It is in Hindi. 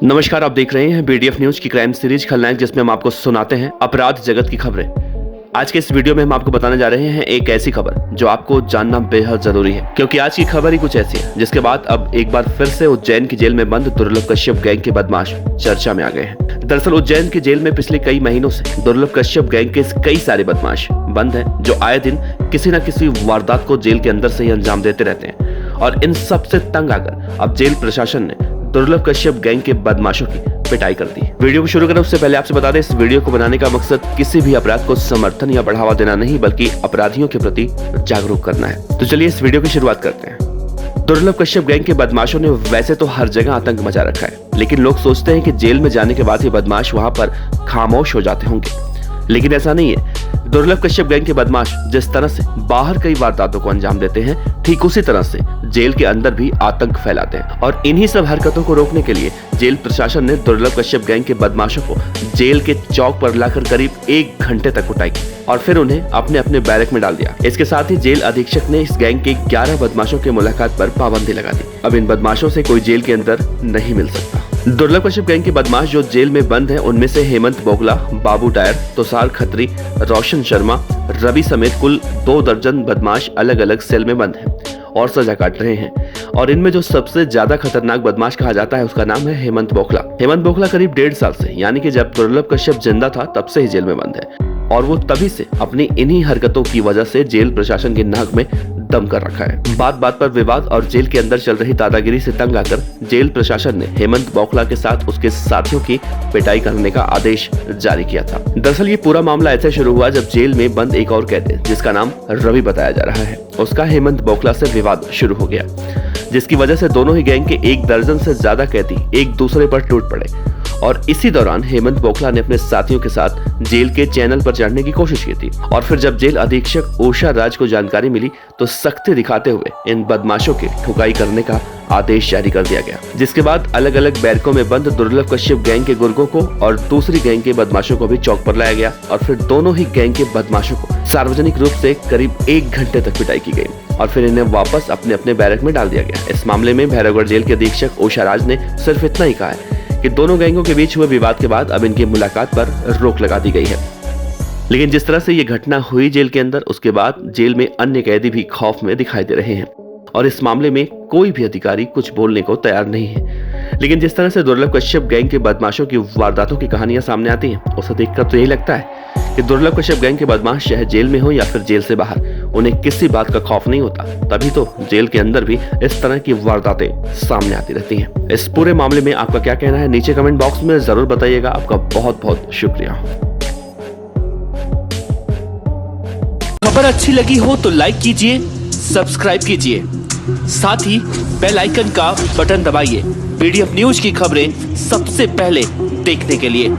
नमस्कार, आप देख रहे हैं बीडीएफ न्यूज की क्राइम सीरीज खलनायक, जिसमें हम आपको सुनाते हैं अपराध जगत की खबरें। आज के इस वीडियो में हम आपको बताने जा रहे हैं एक ऐसी खबर जो आपको जानना बेहद जरूरी है, क्योंकि आज की खबर ही कुछ ऐसी है जिसके बाद अब एक बार फिर से उज्जैन की जेल में बंद दुर्लभ कश्यप गैंग के बदमाश चर्चा में आ गए हैं। दरअसल उज्जैन की जेल में पिछले कई महीनों से दुर्लभ कश्यप गैंग के कई सारे बदमाश बंद हैं, जो आए दिन किसी न किसी वारदात को जेल के अंदर से ही अंजाम देते रहते हैं। और इन सबसे तंग आकर अब जेल प्रशासन ने दुर्लभ कश्यप गैंग के बदमाशों की पिटाई कर दी। वीडियो को शुरू करें उससे पहले आपसे बता दें, इस वीडियो को बनाने का मकसद किसी भी अपराध को समर्थन या बढ़ावा देना नहीं, बल्कि अपराधियों के प्रति जागरूक करना है। तो चलिए इस वीडियो की शुरुआत करते हैं। दुर्लभ कश्यप गैंग के बदमाशों ने वैसे तो हर जगह आतंक मचा रखा है, लेकिन लोग सोचते हैं कि जेल में जाने के बाद ये बदमाश वहां पर खामोश हो जाते होंगे, लेकिन ऐसा नहीं है। दुर्लभ कश्यप गैंग के बदमाश जिस तरह से बाहर कई वारदातों को अंजाम देते हैं, ठीक उसी तरह से जेल के अंदर भी आतंक फैलाते हैं। और इन्हीं सब हरकतों को रोकने के लिए जेल प्रशासन ने दुर्लभ कश्यप गैंग के बदमाशों को जेल के चौक पर लाकर करीब 1 घंटे तक कुटाई की और फिर उन्हें अपने अपने बैरक में डाल दिया। इसके साथ ही जेल अधीक्षक ने इस गैंग के 11 बदमाशों के मुलाकात पर पाबंदी लगा दी। अब इन बदमाशों से कोई जेल के अंदर नहीं मिल सकता। दुर्लभ कश्यप गैंग के बदमाश जो जेल में बंद हैं, उनमें से हेमंत बोगला, बाबू डायर, तुषार खत्री, रोशन शर्मा, रवि समेत कुल 2 दर्जन बदमाश अलग अलग सेल में बंद हैं और सजा काट रहे हैं। और इनमें जो सबसे ज्यादा खतरनाक बदमाश कहा जाता है, उसका नाम है हेमंत बोगला। हेमंत बोगला करीब 1.5 साल से, यानी कि जब दुर्लभ कश्यप जिंदा था तब से ही जेल में बंद है, और वो तभी से अपनी इन्हीं हरकतों की वजह से जेल प्रशासन की नाक में दम कर रखा है। बात बात पर विवाद और जेल के अंदर चल रही दादागिरी से तंग आकर जेल प्रशासन ने हेमंत बोगला के साथ उसके साथियों की पिटाई करने का आदेश जारी किया था। दरअसल ये पूरा मामला ऐसे शुरू हुआ जब जेल में बंद एक और कैदी, जिसका नाम रवि बताया जा रहा है, उसका हेमंत बोगला से विवाद शुरू हो गया, जिसकी वजह से दोनों ही गैंग के 1 दर्जन से ज्यादा कैदी एक दूसरे पर टूट पड़े। और इसी दौरान हेमंत बोगला ने अपने साथियों के साथ जेल के चैनल पर चढ़ने की कोशिश की थी। और फिर जब जेल अधीक्षक उषा राज को जानकारी मिली तो सख्ती दिखाते हुए इन बदमाशों की ठुकाई करने का आदेश जारी कर दिया गया, जिसके बाद अलग अलग बैरकों में बंद दुर्लभ कश्यप गैंग के गुर्गों को और दूसरी गैंग के बदमाशों को भी चौक पर लाया गया। और फिर दोनों ही गैंग के बदमाशों को सार्वजनिक रूप से करीब 1 घंटे तक पिटाई की गई और फिर इन्हें वापस अपने अपने बैरक में डाल दिया गया। इस मामले में भैरवगढ़ जेल के अधीक्षक उषा राज ने सिर्फ इतना ही कहा है कि दोनों गैंगों के बीच हुए विवाद के बाद अब इनकी मुलाकात पर रोक लगा दी गई है। लेकिन जिस तरह से ये घटना हुई जेल के अंदर, उसके बाद जेल में अन्य कैदी भी खौफ में दिखाई दे रहे हैं और इस मामले में कोई भी अधिकारी कुछ बोलने को तैयार नहीं है। लेकिन जिस तरह से दुर्लभ कश्यप गैंग के बदमाशों की वारदातों की कहानियां सामने आती हैं, उसे देखकर तो यही लगता है कि दुर्लभ कश्यप गैंग के बदमाश चाहे जेल में हो या फिर जेल से बाहर, उन्हें किसी बात का खौफ नहीं होता। तभी तो जेल के अंदर भी इस तरह की वारदातें सामने आती रहती हैं। इस पूरे मामले में आपका क्या कहना है, नीचे कमेंट बॉक्स में जरूर बताइएगा। आपका बहुत बहुत शुक्रिया। खबर अच्छी लगी हो तो लाइक कीजिए, सब्सक्राइब कीजिए, साथ ही बेल आइकन का बटन दबाइए बीडीएफ न्यूज की खबरें सबसे पहले देखने के लिए।